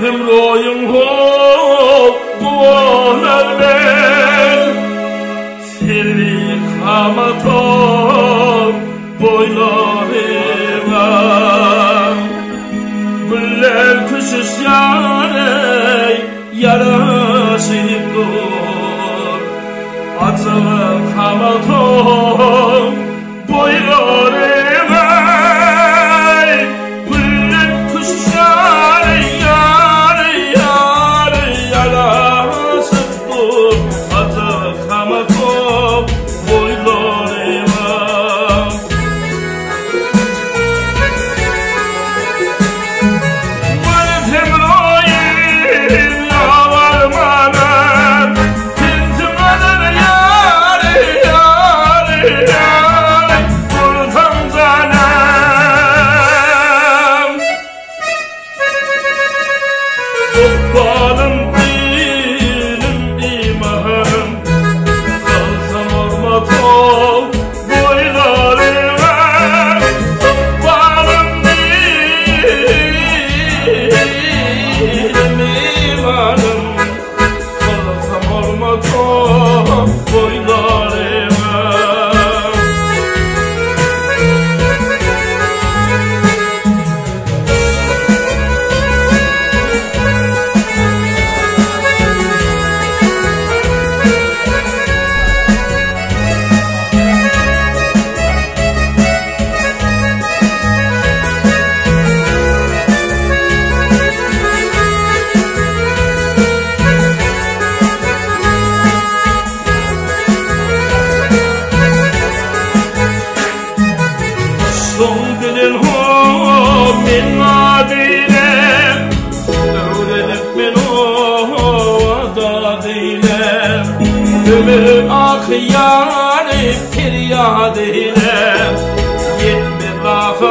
Royun ho buonar bel Sirri kamato boylarına Güller kışış yâre yaraşıp dur Acılı kamato boylarına Güller kışış yâre yaraşıp dur Acılı kamato boylarına Kurbanım dilim imanım Kalsam olmaz o boylarıma Kurbanım dilim imanım Kalsam olmaz o boylarıma Son ho min adile Öğrenip min o adadile Ömür ah yani firyad ile Yetme lafı